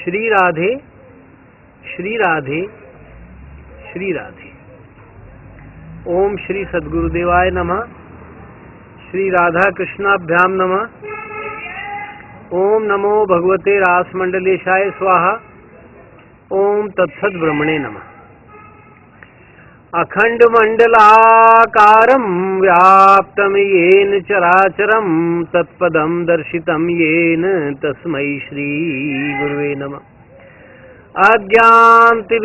श्री राधे श्री राधे श्री राधे। ओम श्री सद्गुरुदेवाय नमः। श्री राधा कृष्णाभ्याम नमः। ओम नमो भगवते रासमंडलेशाय स्वाहा। ओम तत्सत् ब्रह्मणे नमः। अखंड मंडलाकारं व्याप्तं येन चराचरं तत्पदं दर्शितं येन तस्मै श्री गुरुवे नमः। अज्ञानतिमिरान्धस्य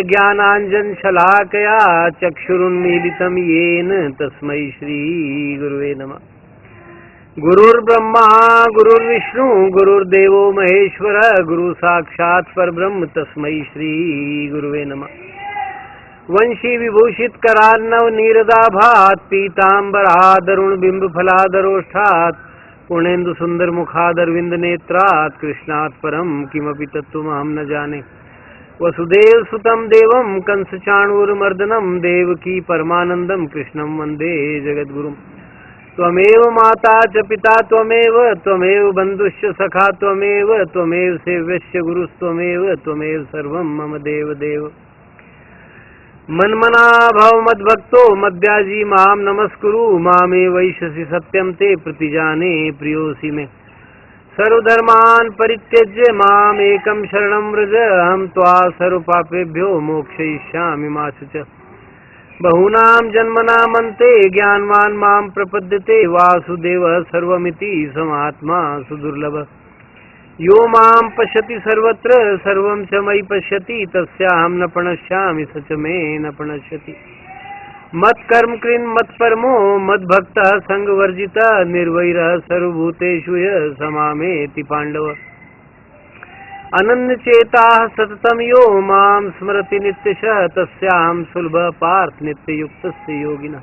ज्ञानाञ्जनशलाकया चक्षुरुन्मीलितं येन तस्मै श्री गुरुवे नमः। गुरुर्ब्रह्मा गुरुर्विष्णु गुरुर्देवो महेश्वर गुरु साक्षात् परब्रह्म तस्मै श्री गुरुवे नमः। वंशी विभूषित करान्नव नीरदाभात पीतांबरादरुण बिंब फलादरोष्ठात् पूर्णेन्दु सुंदर मुखादरविंद नेत्रात् कृष्णात् परम किमपि तत्त्वमहं न जाने। वसुदेव सुतं देवं कंस चाणूरमर्दनं देवकी परमानंदं कृष्णं वंदे जगद्गुरुं। त्वमेव माता च पिता त्वमेव बन्धुश्च सखा त्वमेव सेव्यश्च गुरुस्त्वमेव त्वमेव सर्वं मम देव देव। मन्मना भव मद्भक्तो मद्याजी मां नमस्कुरु मामे वैश्यसि सत्यं ते प्रतिजाने प्रियोऽसि मे। सर्वधर्मान् परित्यज्य माम् एकं शरणं व्रज अहं त्वा सर्वपापेभ्यो मोक्षयिष्यामि मा शुच। बहूनां जन्मनामन्ते ज्ञानवान् मां प्रपद्यते वासुदेवः सर्वमिति समात्मा सुदुर्लभः। यो मां पश्यति सर्वत्र सर्वं च मयि पश्यति तस्याहं न प्रणश्यामि स च मे न प्रणश्यति। मत्कर्म कृन् मत्परमो मद्भक्तः संगवर्जितः निर्वैरः सर्वभूतेषु यः समामेति पाण्डव। अनन्यचेताः सततं यो मां स्मरति नित्यशः तस्याहं सुलभः पार्थ नित्ययुक्तस्य योगिनः।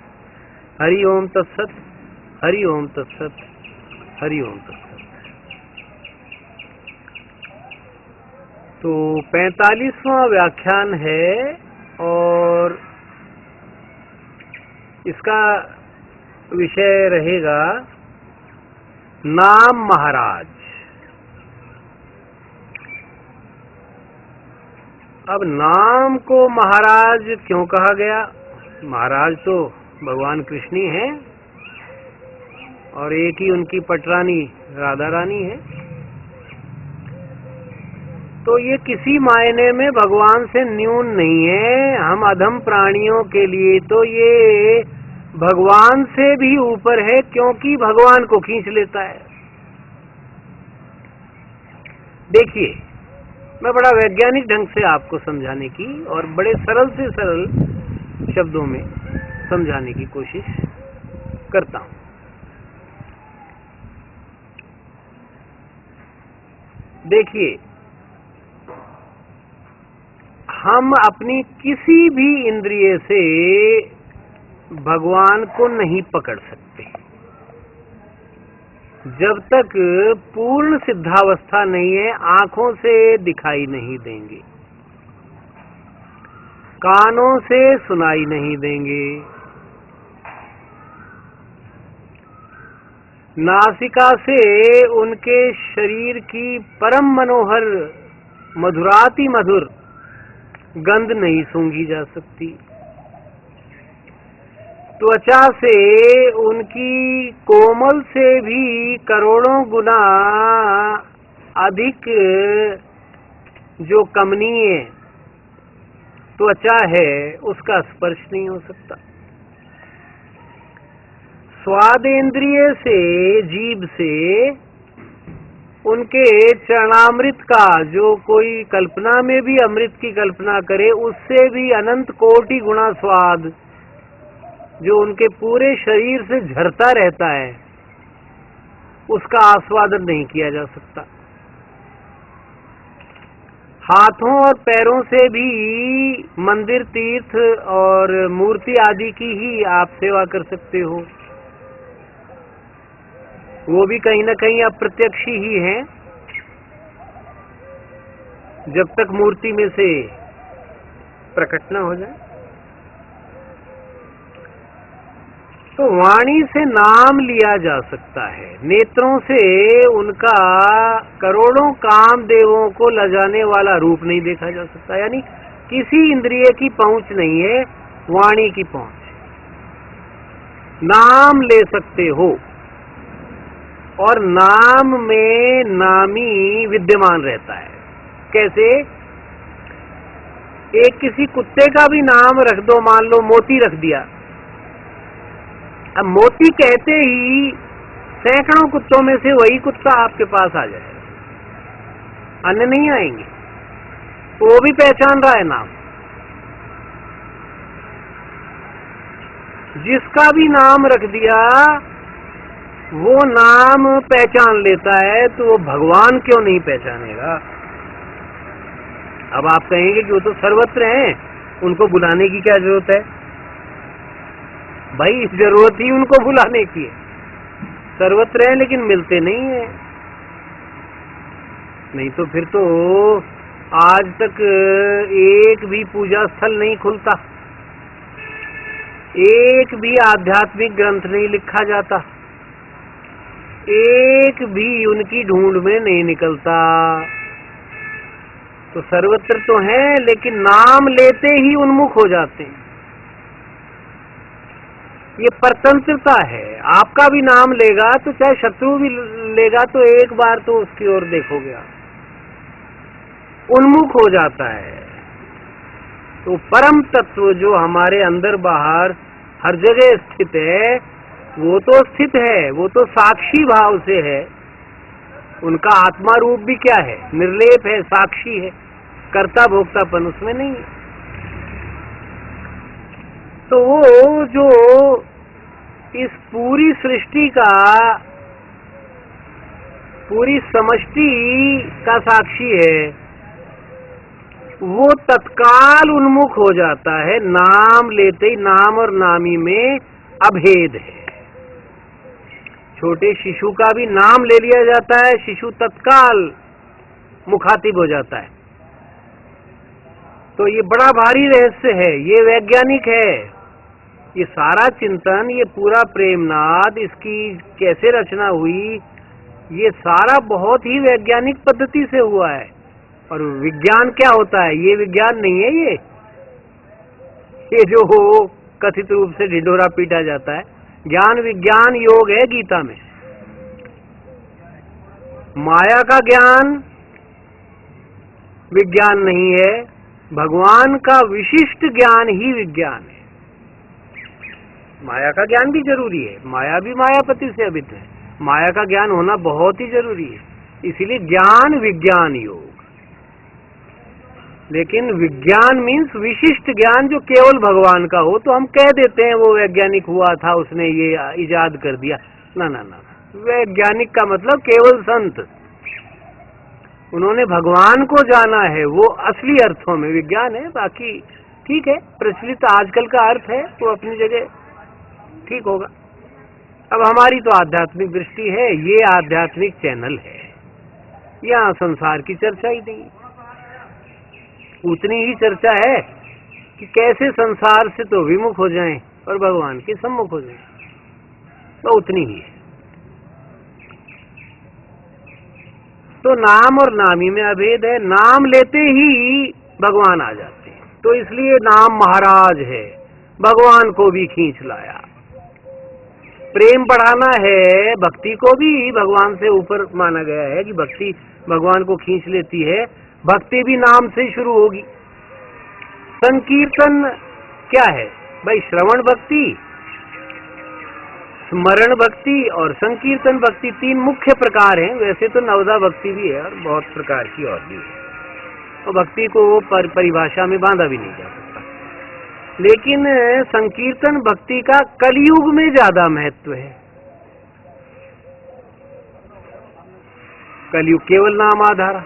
हरि ओम तत्सत् हरि ओम तत्सत् हरि ओम तत्सत्। तो 45वां व्याख्यान है और इसका विषय रहेगा नाम महाराज। अब नाम को महाराज क्यों कहा गया? महाराज तो भगवान कृष्ण ही हैं और एक ही उनकी पटरानी राधा रानी है। तो ये किसी मायने में भगवान से न्यून नहीं है। हम अधम प्राणियों के लिए तो ये भगवान से भी ऊपर है, क्योंकि भगवान को खींच लेता है। देखिए, मैं बड़ा वैज्ञानिक ढंग से आपको समझाने की और बड़े सरल से सरल शब्दों में समझाने की कोशिश करता हूं। देखिए, हम अपनी किसी भी इंद्रिय से भगवान को नहीं पकड़ सकते जब तक पूर्ण सिद्धावस्था नहीं है। आंखों से दिखाई नहीं देंगे, कानों से सुनाई नहीं देंगे, नासिका से उनके शरीर की परम मनोहर मधुराति मधुर गंध नहीं सूंघी जा सकती। त्वचा से उनकी कोमल से भी करोड़ों गुना अधिक जो कमनीय त्वचा है उसका स्पर्श नहीं हो सकता। स्वादेंद्रिय से जीभ से उनके चरणामृत का जो कोई कल्पना में भी अमृत की कल्पना करे उससे भी अनंत कोटि गुना स्वाद जो उनके पूरे शरीर से झरता रहता है उसका आस्वादन नहीं किया जा सकता। हाथों और पैरों से भी मंदिर तीर्थ और मूर्ति आदि की ही आप सेवा कर सकते हो, वो भी कहीं ना कहीं अप्रत्यक्ष ही हैं जब तक मूर्ति में से प्रकट न हो जाए। तो वाणी से नाम लिया जा सकता है, नेत्रों से उनका करोड़ों कामदेवों को लजाने वाला रूप नहीं देखा जा सकता। यानी किसी इंद्रिय की पहुंच नहीं है, वाणी की पहुंच। नाम ले सकते हो और नाम में नामी विद्यमान रहता है। कैसे? एक किसी कुत्ते का भी नाम रख दो, मान लो मोती रख दिया। अब मोती कहते ही सैकड़ों कुत्तों में से वही कुत्ता आपके पास आ जाए, अन्य नहीं आएंगे, तो वो भी पहचान रहा है नाम। जिसका भी नाम रख दिया वो नाम पहचान लेता है, तो वो भगवान क्यों नहीं पहचानेगा? अब आप कहेंगे कि वो तो सर्वत्र हैं, उनको बुलाने की क्या जरूरत है? भाई जरूरत ही उनको बुलाने की है। सर्वत्र हैं लेकिन मिलते नहीं है। नहीं तो फिर तो आज तक एक भी पूजा स्थल नहीं खुलता, एक भी आध्यात्मिक ग्रंथ नहीं लिखा जाता, एक भी उनकी ढूंढ में नहीं निकलता। तो सर्वत्र तो है लेकिन नाम लेते ही उन्मुख हो जाते हैं। ये परतंत्रता है। आपका भी नाम लेगा तो चाहे शत्रु भी लेगा तो एक बार तो उसकी ओर देखोगे आप, उन्मुख हो जाता है। तो परम तत्व जो हमारे अंदर बाहर हर जगह स्थित है, वो तो स्थित है, वो तो साक्षी भाव से है। उनका आत्मा रूप भी क्या है? निर्लेप है, साक्षी है, कर्ता भोक्तापन उसमें नहीं है। तो वो जो इस पूरी सृष्टि का, पूरी समष्टि का साक्षी है, वो तत्काल उन्मुख हो जाता है नाम लेते ही। नाम और नामी में अभेद है। छोटे शिशु का भी नाम ले लिया जाता है, शिशु तत्काल मुखातिब हो जाता है। तो ये बड़ा भारी रहस्य है, ये वैज्ञानिक है। ये सारा चिंतन, ये पूरा प्रेमनाद, इसकी कैसे रचना हुई, ये सारा बहुत ही वैज्ञानिक पद्धति से हुआ है। और विज्ञान क्या होता है? ये विज्ञान नहीं है। ये जो हो कथित रूप से ढिढोरा पीटा जाता है, ज्ञान विज्ञान योग है गीता में। माया का ज्ञान विज्ञान नहीं है, भगवान का विशिष्ट ज्ञान ही विज्ञान है। माया का ज्ञान भी जरूरी है, माया भी मायापति से अभित है, माया का ज्ञान होना बहुत ही जरूरी है। इसीलिए ज्ञान विज्ञान योग। लेकिन विज्ञान मीन्स विशिष्ट ज्ञान जो केवल भगवान का हो, तो हम कह देते हैं वो वैज्ञानिक हुआ था, उसने ये इजाद कर दिया। ना ना ना, वैज्ञानिक का मतलब केवल संत, उन्होंने भगवान को जाना है, वो असली अर्थों में विज्ञान है। बाकी ठीक है, प्रचलित आजकल का अर्थ है, वो अपनी जगह ठीक होगा। अब हमारी तो आध्यात्मिक दृष्टि है, ये आध्यात्मिक चैनल है, यहाँ संसार की चर्चा ही नहीं। उतनी ही चर्चा है कि कैसे संसार से तो विमुख हो जाएं और भगवान के सम्मुख हो जाएं, तो उतनी ही है। तो नाम और नामी में अभेद है। नाम लेते ही भगवान आ जाते हैं, तो इसलिए नाम महाराज है, भगवान को भी खींच लाया। प्रेम बढ़ाना है, भक्ति को भी भगवान से ऊपर माना गया है कि भक्ति भगवान को खींच लेती है। भक्ति भी नाम से शुरू होगी। संकीर्तन क्या है भाई? श्रवण भक्ति, स्मरण भक्ति और संकीर्तन भक्ति, तीन मुख्य प्रकार हैं। वैसे तो नवदा भक्ति भी है और बहुत प्रकार की और भी है, तो भक्ति को परिभाषा में बांधा भी नहीं जा सकता। लेकिन संकीर्तन भक्ति का कलयुग में ज्यादा महत्व है। कलयुग केवल नाम आधारा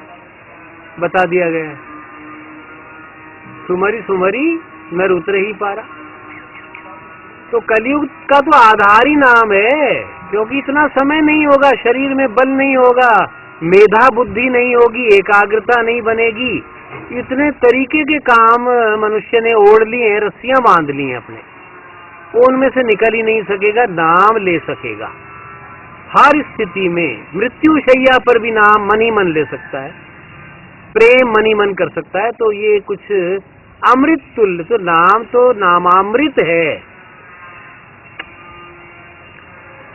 बता दिया गया है। सुमरी सुमरी नर उतरे ही पारा, तो कलयुग का तो आधार ही नाम है। क्योंकि इतना समय नहीं होगा, शरीर में बल नहीं होगा, मेधा बुद्धि नहीं होगी, एकाग्रता नहीं बनेगी। इतने तरीके के काम मनुष्य ने ओढ़ लिए हैं, रस्सियां बांध ली हैं अपने। वो उनमें से निकल ही नहीं सकेगा, नाम ले सकेगा हर स्थिति में। मृत्यु शैया पर भी नाम मन ही मन ले सकता है, प्रेम मन ही मन कर सकता है। तो ये कुछ अमृत तुल्य, तो नाम तो नामामृत है।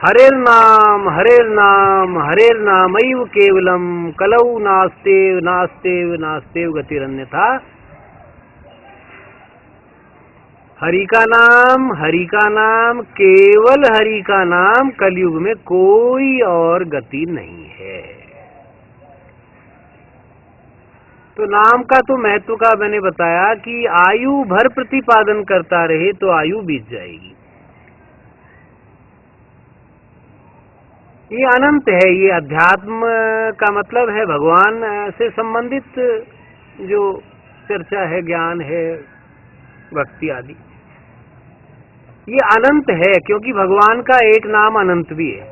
हरेर नाम हरेर नाम हरेर नामैव केवलम कलौ नास्तेव नास्तेव नास्तेव गतिरन्यथा। हरि का नाम, केवल हरि का नाम, कलयुग में कोई और गति नहीं है। तो नाम का तो महत्व का मैंने बताया कि आयु भर प्रतिपादन करता रहे तो आयु बीत जाएगी। ये अनंत है। ये अध्यात्म का मतलब है भगवान से संबंधित जो चर्चा है, ज्ञान है, भक्ति आदि, ये अनंत है, क्योंकि भगवान का एक नाम अनंत भी है।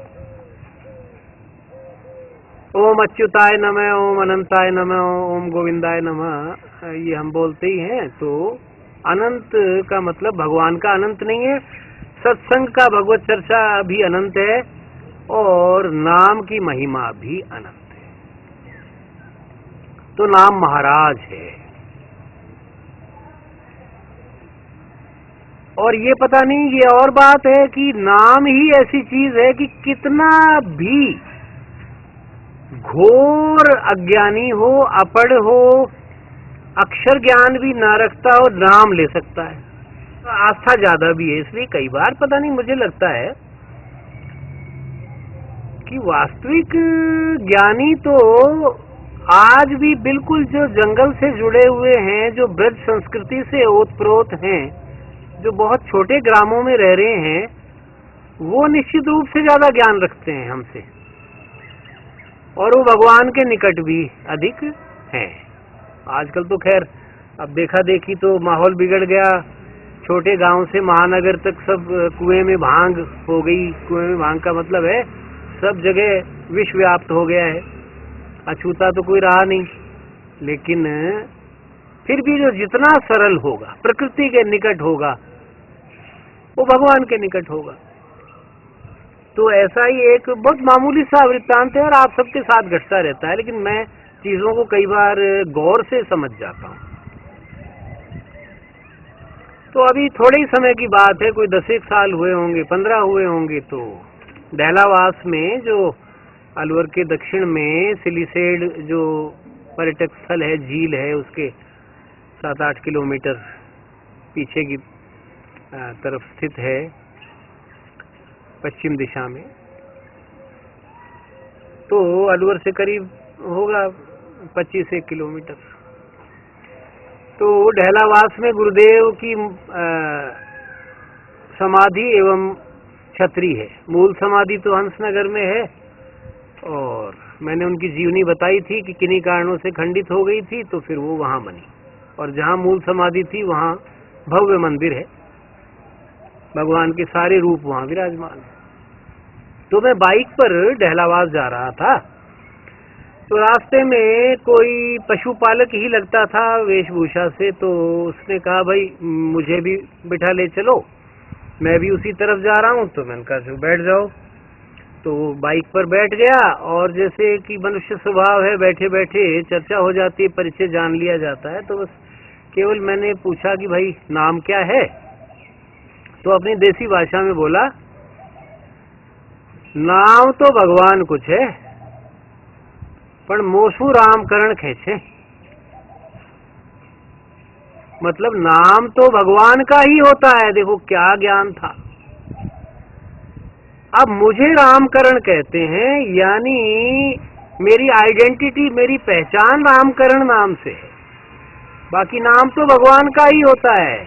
ओम अच्युताय नमः, ओम अनंताय नमः, ओम गोविंदाय नमः, ये हम बोलते ही हैं। तो अनंत का मतलब भगवान का अनंत नहीं है। सत्संग का भगवत चर्चा भी अनंत है और नाम की महिमा भी अनंत है। तो नाम महाराज है। और ये पता नहीं, ये और बात है कि नाम ही ऐसी चीज है कि कितना भी घोर अज्ञानी हो, अपढ़ हो, अक्षर ज्ञान भी ना रखता हो, नाम ले सकता है। आस्था ज्यादा भी है। इसलिए कई बार पता नहीं, मुझे लगता है कि वास्तविक ज्ञानी तो आज भी बिल्कुल जो जंगल से जुड़े हुए हैं, जो ब्रज संस्कृति से ओतप्रोत हैं, जो बहुत छोटे ग्रामों में रह रहे हैं, वो निश्चित रूप से ज्यादा ज्ञान रखते हैं हमसे, और वो भगवान के निकट भी अधिक हैं। आजकल तो खैर अब देखा देखी तो माहौल बिगड़ गया। छोटे गांव से महानगर तक सब कुएं में भांग हो गई। कुएं में भांग का मतलब है सब जगह विष व्याप्त हो गया है। अछूता तो कोई रहा नहीं। लेकिन फिर भी जो जितना सरल होगा, प्रकृति के निकट होगा, वो भगवान के निकट होगा। तो ऐसा ही एक बहुत मामूली सा वृत्तांत है और आप सबके साथ घटता रहता है, लेकिन मैं चीजों को कई बार गौर से समझ जाता हूँ। तो अभी थोड़े ही समय की बात है, कोई 10 साल हुए होंगे, 15 हुए होंगे। तो डहलावास में, जो अलवर के दक्षिण में सिलीसेड जो पर्यटक स्थल है, झील है, उसके 7-8 किलोमीटर पीछे की तरफ स्थित है, पश्चिम दिशा में। तो अलवर से करीब होगा 25 किलोमीटर। तो डहलावास में गुरुदेव की समाधि एवं छतरी है। मूल समाधि तो हंसनगर में है, और मैंने उनकी जीवनी बताई थी कि किन्हीं कारणों से खंडित हो गई थी, तो फिर वो वहां बनी। और जहां मूल समाधि थी वहां भव्य मंदिर है, भगवान के सारे रूप वहां विराजमान है। तो मैं बाइक पर डहलावास जा रहा था, तो रास्ते में कोई पशुपालक ही लगता था वेशभूषा से। तो उसने कहा, भाई मुझे भी बिठा ले चलो, मैं भी उसी तरफ जा रहा हूँ। तो मैंने कहा जो बैठ जाओ। तो बाइक पर बैठ गया, और जैसे कि मनुष्य स्वभाव है, बैठे बैठे चर्चा हो जाती है, परिचय जान लिया जाता है। तो बस केवल मैंने पूछा कि भाई नाम क्या है। तो अपनी देसी भाषा में बोला, नाम तो भगवान कुछ है, पर मोसू राम करण खेचे। मतलब नाम तो भगवान का ही होता है। देखो क्या ज्ञान था। अब मुझे रामकरण कहते हैं, यानी मेरी आइडेंटिटी, मेरी पहचान रामकरण नाम से है, बाकी नाम तो भगवान का ही होता है।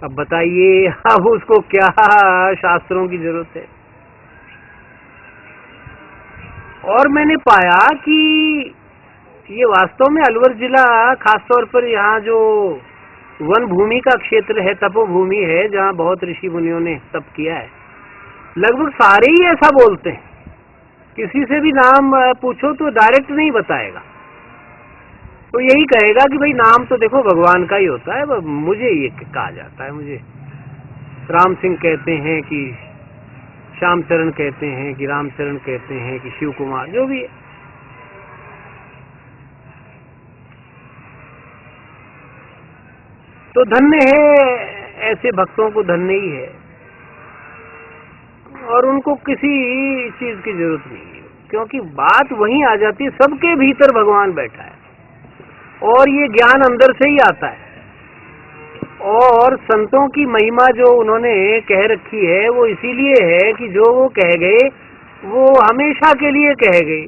अब बताइए, अब उसको क्या शास्त्रों की जरूरत है। और मैंने पाया कि ये वास्तव में अलवर जिला, खासतौर पर यहाँ जो वन भूमि का क्षेत्र है, तपोभूमि है, जहाँ बहुत ऋषि मुनियों ने तप किया है, लगभग सारे ही ऐसा बोलते हैं। किसी से भी नाम पूछो तो डायरेक्ट नहीं बताएगा, तो यही कहेगा कि भाई नाम तो देखो भगवान का ही होता है, मुझे ये कहा जाता है, मुझे राम सिंह कहते हैं कि श्याम चरण कहते हैं कि रामचरण कहते हैं कि शिव कुमार, जो भी है। तो धन्य है, ऐसे भक्तों को धन्य ही है, और उनको किसी चीज की जरूरत नहीं है, क्योंकि बात वहीं आ जाती है, सबके भीतर भगवान बैठा है और ये ज्ञान अंदर से ही आता है। और संतों की महिमा जो उन्होंने कह रखी है वो इसीलिए है कि जो वो कह गए वो हमेशा के लिए कह गए।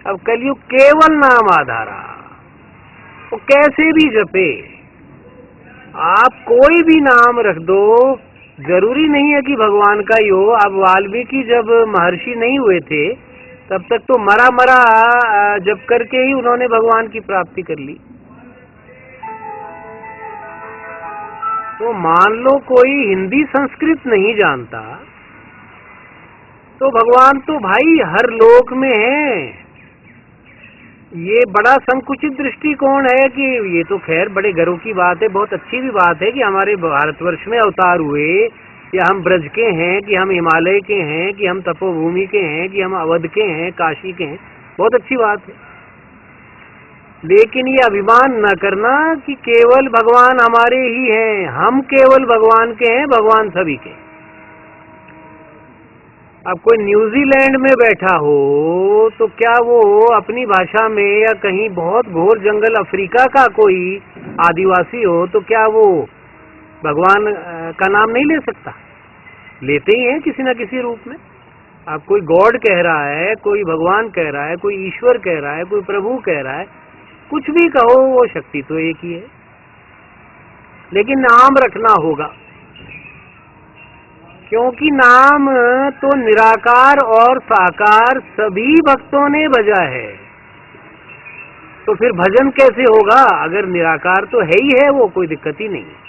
अब कलयुग केवल नाम आधारा, वो कैसे भी जपे, आप कोई भी नाम रख दो, जरूरी नहीं है कि भगवान का ही हो। अब वाल्मीकि जब महर्षि नहीं हुए थे तब तक तो मरा मरा जप करके ही उन्होंने भगवान की प्राप्ति कर ली। तो मान लो कोई हिंदी संस्कृत नहीं जानता, तो भगवान तो भाई हर लोक में है। ये बड़ा संकुचित दृष्टिकोण है कि ये तो खैर बड़े गर्व की बात है, बहुत अच्छी भी बात है कि हमारे भारतवर्ष में अवतार हुए, या हम ब्रज के हैं, कि हम हिमालय के हैं, कि हम तपोभूमि के हैं, कि हम अवध के हैं, काशी के हैं, बहुत अच्छी बात है। लेकिन ये अभिमान न करना कि केवल भगवान हमारे ही हैं, हम केवल भगवान के हैं, भगवान सभी के। अब कोई न्यूजीलैंड में बैठा हो तो क्या वो अपनी भाषा में, या कहीं बहुत घोर जंगल अफ्रीका का कोई आदिवासी हो तो क्या वो भगवान का नाम नहीं ले सकता? लेते ही हैं किसी न किसी रूप में। अब कोई गॉड कह रहा है, कोई भगवान कह रहा है, कोई ईश्वर कह रहा है, कोई प्रभु कह रहा है, कुछ भी कहो वो शक्ति तो एक ही है, लेकिन नाम रखना होगा, क्योंकि नाम तो निराकार और साकार सभी भक्तों ने भजा है। तो फिर भजन कैसे होगा? अगर निराकार तो है ही है, वो कोई दिक्कत ही नहीं है।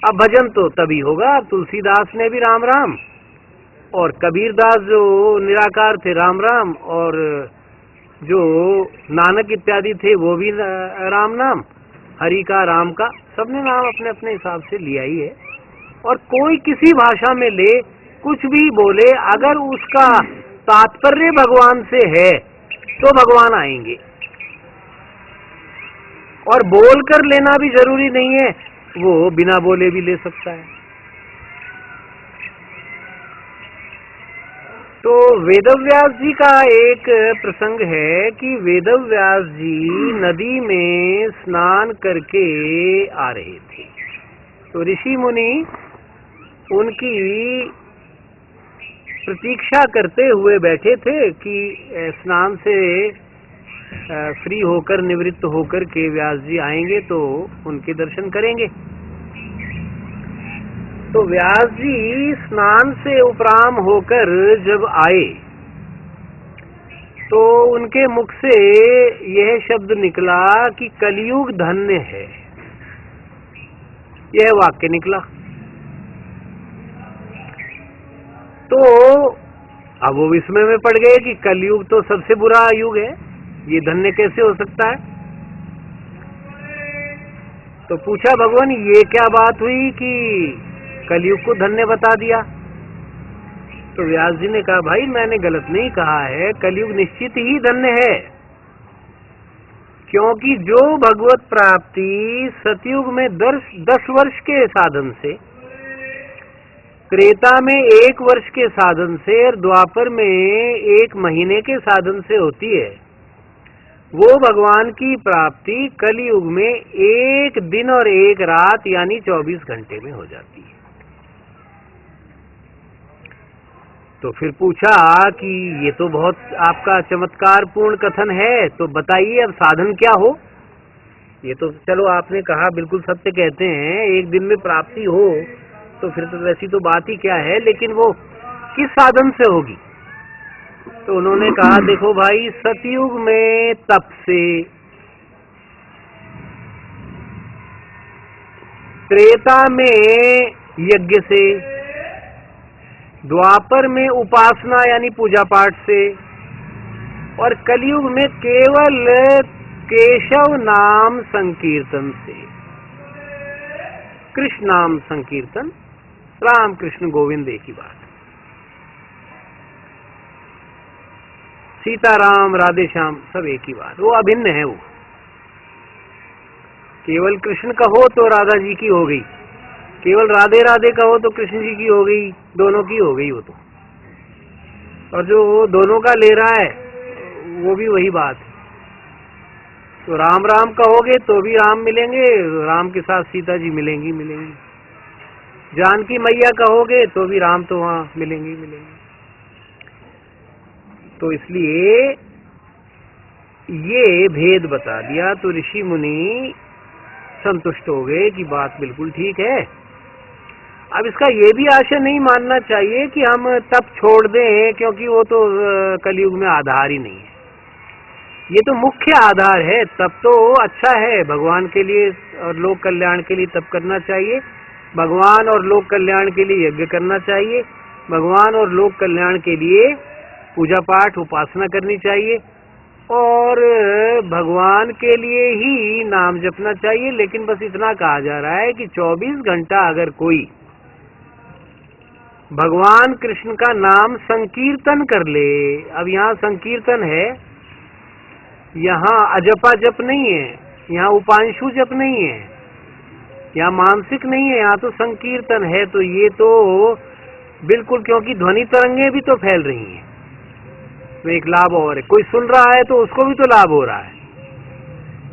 अब भजन तो तभी होगा, तुलसीदास ने भी राम राम, और कबीरदास जो निराकार थे राम राम, और जो नानक इत्यादि थे वो भी राम नाम, हरि का राम का, सबने नाम अपने अपने हिसाब से लिया ही है। और कोई किसी भाषा में ले, कुछ भी बोले, अगर उसका तात्पर्य भगवान से है तो भगवान आएंगे। और बोल कर लेना भी जरूरी नहीं है, वो बिना बोले भी ले सकता है। तो वेदव्यास जी का एक प्रसंग है कि वेदव्यास जी नदी में स्नान करके आ रहे थे, तो ऋषि मुनि उनकी प्रतीक्षा करते हुए बैठे थे कि स्नान से फ्री होकर, निवृत्त होकर के व्यास जी आएंगे तो उनके दर्शन करेंगे। तो व्यास जी स्नान से उपराम होकर जब आए तो उनके मुख से यह शब्द निकला कि कलयुग धन्य है, यह वाक्य निकला। तो अब वो विस्मय में पड़ गए कि कलयुग तो सबसे बुरा युग है, ये धन्य कैसे हो सकता है? तो पूछा भगवान ये क्या बात हुई कि कलयुग को धन्य बता दिया? तो व्यास जी ने कहा भाई मैंने गलत नहीं कहा है, कलयुग निश्चित ही धन्य है, क्योंकि जो भगवत प्राप्ति सतयुग में 10 वर्ष के साधन से, त्रेता में 1 वर्ष के साधन से, और द्वापर में 1 महीने के साधन से होती है, वो भगवान की प्राप्ति कलयुग में 1 दिन और 1 रात यानी 24 घंटे में हो जाती है। तो फिर पूछा कि ये तो बहुत आपका चमत्कार पूर्ण कथन है, तो बताइए अब साधन क्या हो? ये तो चलो आपने कहा बिल्कुल सत्य कहते हैं, 1 दिन में प्राप्ति हो तो फिर तो वैसी तो बात ही क्या है, लेकिन वो किस साधन से होगी? तो उन्होंने कहा देखो भाई, सतयुग में तप से, त्रेता में यज्ञ से, द्वापर में उपासना यानी पूजा पाठ से, और कलयुग में केवल केशव नाम संकीर्तन से, कृष्ण नाम संकीर्तन राम कृष्ण गोविंद एक ही बात। सीताराम राधे श्याम सब एक ही बात, वो अभिन्न है। वो केवल कृष्ण कहो तो राधा जी की हो गई, केवल राधे राधे कहो तो कृष्ण जी की हो गई, दोनों की हो गई वो तो। और जो दोनों का ले रहा है वो भी वही बात है। तो राम राम कहोगे तो भी राम मिलेंगे, राम के साथ सीता जी मिलेंगी। जानकी मैया कहोगे तो भी राम तो वहां मिलेंगे। तो इसलिए ये भेद बता दिया तो ऋषि मुनि संतुष्ट हो गए कि बात बिल्कुल ठीक है। अब इसका ये भी आशय नहीं मानना चाहिए कि हम तप छोड़ दें, क्योंकि वो तो कलयुग में आधार ही नहीं है। ये तो मुख्य आधार है। तप तो अच्छा है, भगवान के लिए और लोक कल्याण के लिए तप करना चाहिए, भगवान और लोक कल्याण के लिए यज्ञ करना चाहिए, भगवान और लोक कल्याण के लिए पूजा पाठ उपासना करनी चाहिए, और भगवान के लिए ही नाम जपना चाहिए। लेकिन बस इतना कहा जा रहा है कि 24 घंटा अगर कोई भगवान कृष्ण का नाम संकीर्तन कर ले, अब यहाँ संकीर्तन है, यहाँ अजपा जप नहीं है, यहाँ उपांशु जप नहीं है, यहाँ मानसिक नहीं है, यहाँ तो संकीर्तन है। तो ये तो बिल्कुल, क्योंकि ध्वनि तरंगे भी तो फैल रही हैं, तो एक लाभ और है, कोई सुन रहा है तो उसको भी तो लाभ हो रहा है।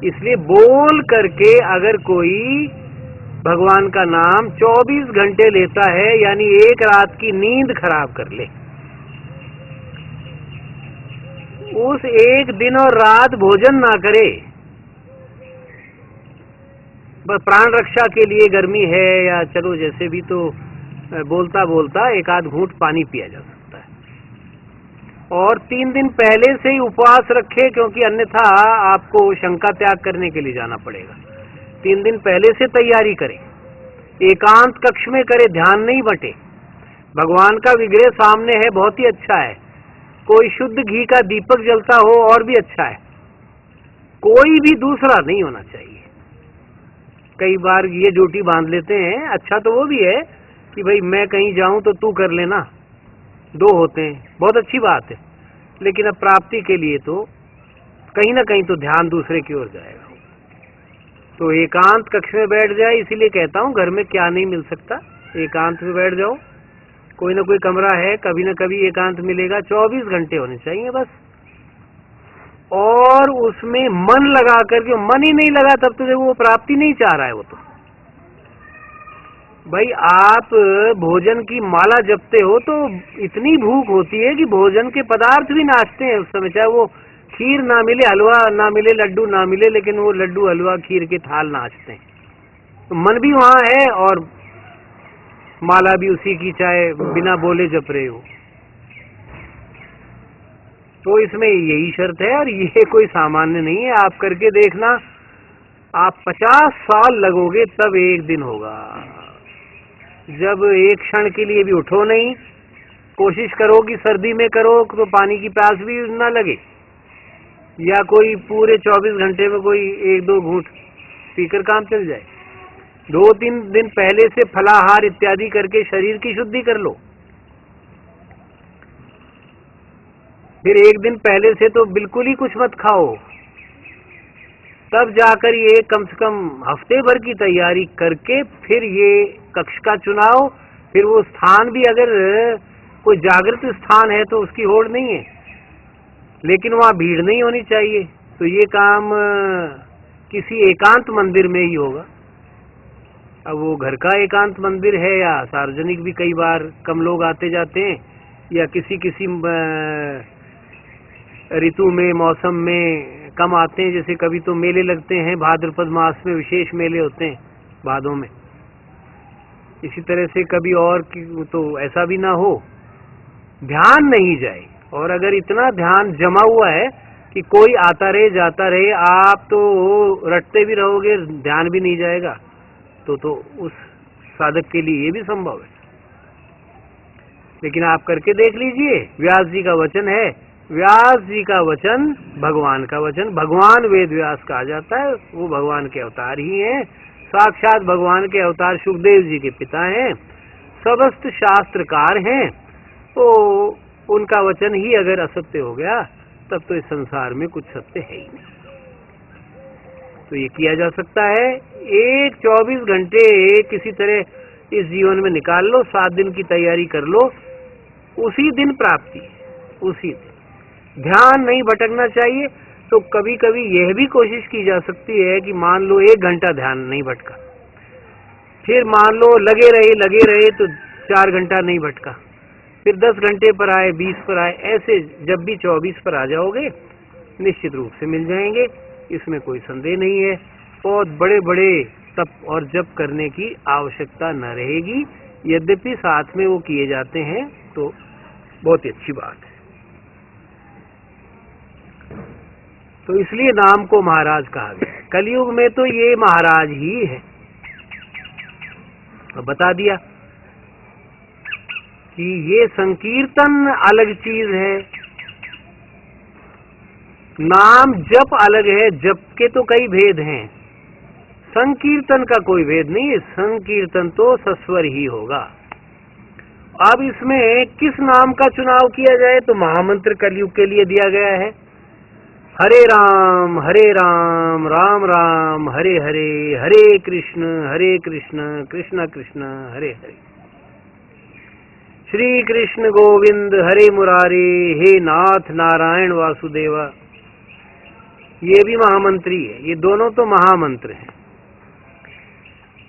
इसलिए बोल करके अगर कोई भगवान का नाम 24 घंटे लेता है, यानी एक रात की नींद खराब कर ले, उस एक दिन और रात भोजन ना करे, बस प्राण रक्षा के लिए गर्मी है या चलो जैसे भी, तो बोलता बोलता एक आध घूंट पानी पिया जा सकता है। और 3 दिन पहले से ही उपवास रखे, क्योंकि अन्यथा आपको शंका त्याग करने के लिए जाना पड़ेगा। 3 दिन पहले से तैयारी करें, एकांत कक्ष में करे, ध्यान नहीं बटे। भगवान का विग्रह सामने है, बहुत ही अच्छा है। कोई शुद्ध घी का दीपक जलता हो और भी अच्छा है, कोई भी दूसरा नहीं होना चाहिए। कई बार ये ड्यूटी बांध लेते हैं, अच्छा तो वो भी है कि भाई मैं कहीं जाऊं तो तू कर लेना, 2 होते हैं, बहुत अच्छी बात है। लेकिन अब प्राप्ति के लिए तो कहीं ना कहीं तो ध्यान दूसरे की ओर जाएगा। तो एकांत कक्ष में बैठ जाए, इसीलिए कहता हूं घर में क्या नहीं मिल सकता, एकांत में बैठ जाओ, कोई ना कोई कमरा है, कभी ना कभी एकांत मिलेगा। 24 घंटे होने चाहिए बस, और उसमें मन लगा करके, मन ही नहीं लगा तब तो वो प्राप्ति नहीं चाह रहा है वो तो। भाई आप भोजन की माला जपते हो तो इतनी भूख होती है कि भोजन के पदार्थ भी नाचते हैं उस समय, चाहे वो खीर ना मिले, हलवा ना मिले, लड्डू ना मिले, लेकिन वो लड्डू हलवा खीर के थाल नाचते हैं। तो मन भी वहां है और माला भी उसी की, चाहे बिना बोले जप रहे हो। तो इसमें यही शर्त है, और ये कोई सामान्य नहीं है। आप करके देखना, आप 50 साल लगोगे तब एक दिन होगा। जब एक क्षण के लिए भी उठो नहीं, कोशिश करो कि सर्दी में करो तो पानी की प्यास भी ना लगे, या कोई पूरे 24 घंटे में कोई 1-2 घूंट पीकर काम चल जाए। 2-3 दिन पहले से फलाहार इत्यादि करके शरीर की शुद्धि कर लो। फिर 1 दिन पहले से तो बिल्कुल ही कुछ मत खाओ, तब जाकर ये कम से कम हफ्ते भर की तैयारी करके फिर ये कक्ष का चुनाव। फिर वो स्थान भी अगर कोई जागृत स्थान है तो उसकी होड़ नहीं है, लेकिन वहाँ भीड़ नहीं होनी चाहिए। तो ये काम किसी एकांत मंदिर में ही होगा। अब वो घर का एकांत मंदिर है या सार्वजनिक भी, कई बार कम लोग आते जाते हैं, या किसी ऋतु में, मौसम में कम आते हैं। जैसे कभी तो मेले लगते हैं, भाद्रपद मास में विशेष मेले होते हैं भादों में। इसी तरह से कभी और तो ऐसा भी ना हो, ध्यान नहीं जाए। और अगर इतना ध्यान जमा हुआ है कि कोई आता रहे जाता रहे, आप तो रटते भी रहोगे, ध्यान भी नहीं जाएगा, तो उस साधक के लिए ये भी संभव है। लेकिन आप करके देख लीजिए, व्यास जी का वचन है, व्यास जी का वचन भगवान का वचन, भगवान वेद व्यास कहा जाता है, वो भगवान के अवतार ही हैं। साक्षात भगवान के अवतार सुखदेव जी के पिता हैं, समस्त शास्त्रकार हैं, तो उनका वचन ही अगर असत्य हो गया तब तो इस संसार में कुछ सत्य है ही नहीं। तो ये किया जा सकता है। एक 24 घंटे किसी तरह इस जीवन में निकाल लो, 7 दिन की तैयारी कर लो, उसी दिन प्राप्ति, उसी दिन। ध्यान नहीं भटकना चाहिए। तो कभी कभी यह भी कोशिश की जा सकती है कि मान लो 1 घंटा ध्यान नहीं भटका, फिर मान लो लगे रहे तो 4 घंटा नहीं भटका, फिर 10 घंटे पर आए, 20 पर आए, ऐसे जब भी 24 पर आ जाओगे निश्चित रूप से मिल जाएंगे, इसमें कोई संदेह नहीं है। बहुत बड़े बड़े तप और जप करने की आवश्यकता न रहेगी, यद्यपि साथ में वो किए जाते हैं तो बहुत ही अच्छी बात है। तो इसलिए नाम को महाराज कहा गया है। कलयुग में तो ये महाराज ही है। तो बता दिया कि ये संकीर्तन अलग चीज है, नाम जप अलग है। जप के तो कई भेद हैं, संकीर्तन का कोई भेद नहीं है। संकीर्तन तो सस्वर ही होगा। अब इसमें किस नाम का चुनाव किया जाए, तो महामंत्र कलयुग के लिए दिया गया है। हरे राम राम राम हरे हरे, हरे कृष्ण कृष्ण कृष्ण हरे हरे, श्री कृष्ण गोविंद हरे मुरारे, हे नाथ नारायण वासुदेवा। ये भी महामंत्री है। ये दोनों तो महामंत्र हैं।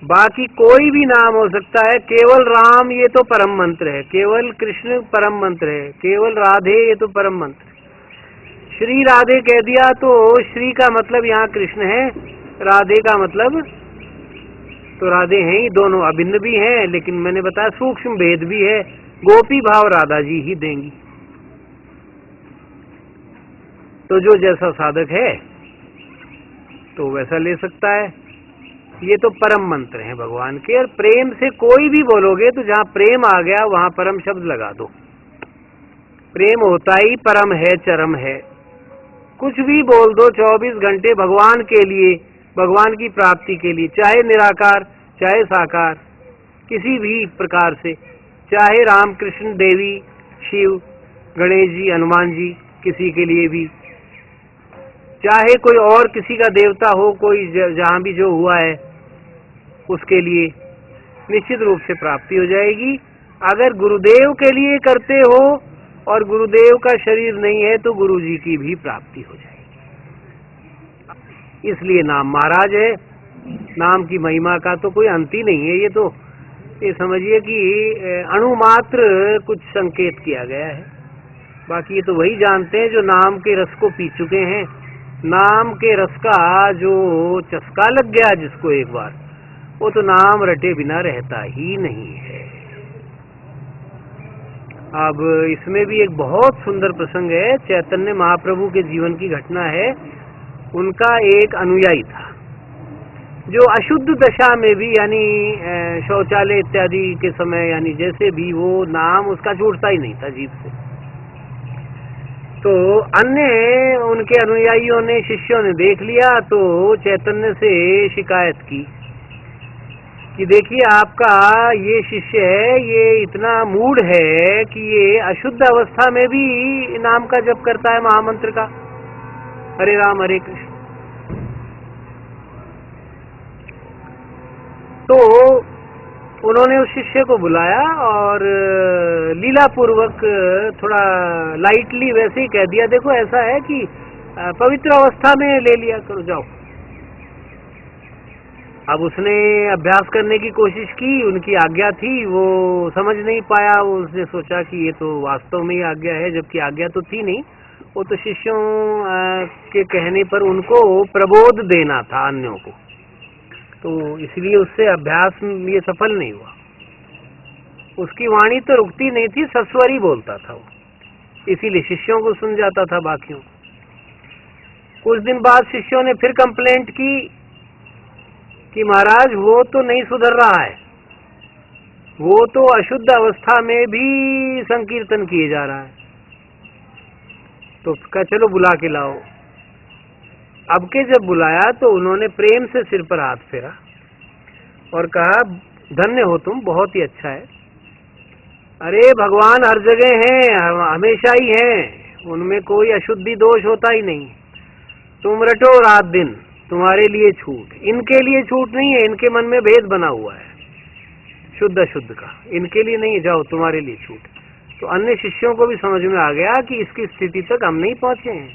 बाकी कोई भी नाम हो सकता है। केवल राम ये तो परम मंत्र है, केवल कृष्ण परम मंत्र है, केवल राधे ये तो परम मंत्र है। श्री राधे कह दिया तो श्री का मतलब यहाँ कृष्ण है, राधे का मतलब तो राधे हैं ही, दोनों अभिन्न भी हैं, लेकिन मैंने बताया सूक्ष्म भेद भी है। गोपी भाव राधा जी ही देंगी। तो जो जैसा साधक है तो वैसा ले सकता है। ये तो परम मंत्र हैं भगवान के, और प्रेम से कोई भी बोलोगे तो जहाँ प्रेम आ गया वहां परम शब्द लगा दो। प्रेम होता ही परम है, चरम है। कुछ भी बोल दो 24 घंटे भगवान के लिए, भगवान की प्राप्ति के लिए, चाहे निराकार चाहे साकार, किसी भी प्रकार से, चाहे राम कृष्ण देवी शिव गणेश जी हनुमान जी, किसी के लिए भी, चाहे कोई और किसी का देवता हो, कोई जहां भी जो हुआ है उसके लिए निश्चित रूप से प्राप्ति हो जाएगी। अगर गुरुदेव के लिए करते हो और गुरुदेव का शरीर नहीं है तो गुरु जी की भी प्राप्ति हो जाएगी। इसलिए नाम महाराज है। नाम की महिमा का तो कोई अंत ही नहीं है। ये तो ये समझिए कि अणुमात्र कुछ संकेत किया गया है। बाकी ये तो वही जानते हैं जो नाम के रस को पी चुके हैं। नाम के रस का जो चस्का लग गया जिसको एक बार, वो तो नाम रटे बिना रहता ही नहीं है। अब इसमें भी एक बहुत सुंदर प्रसंग है। चैतन्य महाप्रभु के जीवन की घटना है। उनका एक अनुयायी था जो अशुद्ध दशा में भी, यानी शौचालय इत्यादि के समय, यानी जैसे भी, वो नाम उसका छूटता ही नहीं था जीभ से। तो अन्य उनके अनुयायियों ने, शिष्यों ने देख लिया तो चैतन्य से शिकायत की कि देखिए आपका ये शिष्य है, ये इतना मूढ़ है कि ये अशुद्ध अवस्था में भी नाम का जप करता है, महामंत्र का, हरे राम हरे कृष्ण। तो उन्होंने उस शिष्य को बुलाया और लीला पूर्वक थोड़ा लाइटली वैसे ही कह दिया, देखो ऐसा है कि पवित्र अवस्था में ले लिया करो, जाओ। अब उसने अभ्यास करने की कोशिश की, उनकी आज्ञा थी, वो समझ नहीं पाया। उसने सोचा कि ये तो वास्तव में ही आज्ञा है, जबकि आज्ञा तो थी नहीं। वो तो शिष्यों के कहने पर उनको प्रबोध देना था अन्यों को, तो इसलिए उससे अभ्यास ये सफल नहीं हुआ। उसकी वाणी तो रुकती नहीं थी, सस्वर ही बोलता था वो, इसीलिए शिष्यों को सुन जाता था बाकियों को। कुछ दिन बाद शिष्यों ने फिर कंप्लेंट की कि महाराज वो तो नहीं सुधर रहा है, वो तो अशुद्ध अवस्था में भी संकीर्तन किए जा रहा है। तो कहा चलो बुला के लाओ। अब के जब बुलाया तो उन्होंने प्रेम से सिर पर हाथ फेरा और कहा धन्य हो तुम, बहुत ही अच्छा है, अरे भगवान हर जगह हैं, हमेशा ही हैं, उनमें कोई अशुद्धि दोष होता ही नहीं। तुम रटो रात दिन, तुम्हारे लिए छूट, इनके लिए छूट नहीं है, इनके मन में भेद बना हुआ है शुद्ध अशुद्ध का, इनके लिए नहीं, जाओ तुम्हारे लिए छूट। तो अन्य शिष्यों को भी समझ में आ गया कि इसकी स्थिति तक हम नहीं पहुंचे हैं।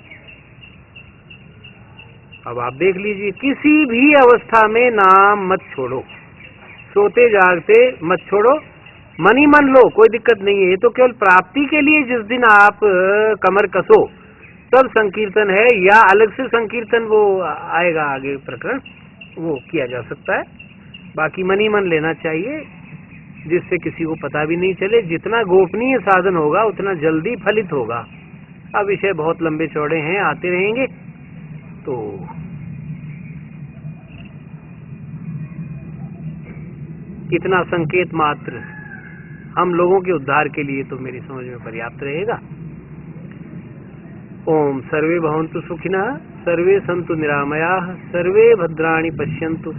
अब आप देख लीजिए, किसी भी अवस्था में नाम मत छोड़ो, सोते जागते मत छोड़ो, मन ही मन लो, कोई दिक्कत नहीं है। ये तो केवल प्राप्ति के लिए जिस दिन आप कमर कसो तब संकीर्तन है, या अलग से संकीर्तन वो आएगा आगे प्रकरण, वो किया जा सकता है। बाकी मन ही मन लेना चाहिए, जिससे किसी को पता भी नहीं चले। जितना गोपनीय साधन होगा उतना जल्दी फलित होगा। अब विषय बहुत लंबे चौड़े हैं, आते रहेंगे। तो इतना संकेत मात्र हम लोगों के उद्धार के लिए तो मेरी समझ में पर्याप्त रहेगा। ओम सर्वे भवन्तु सुखिनः, सर्वे सन्तु निरामयाः, सर्वे भद्राणि पश्यन्तु,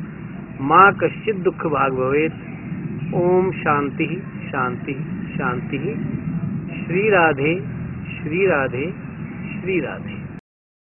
मां कश्चित् दुःख भाग् भवेत्। ओम शांति शांति शांति। श्री राधे श्री राधे श्री राधे।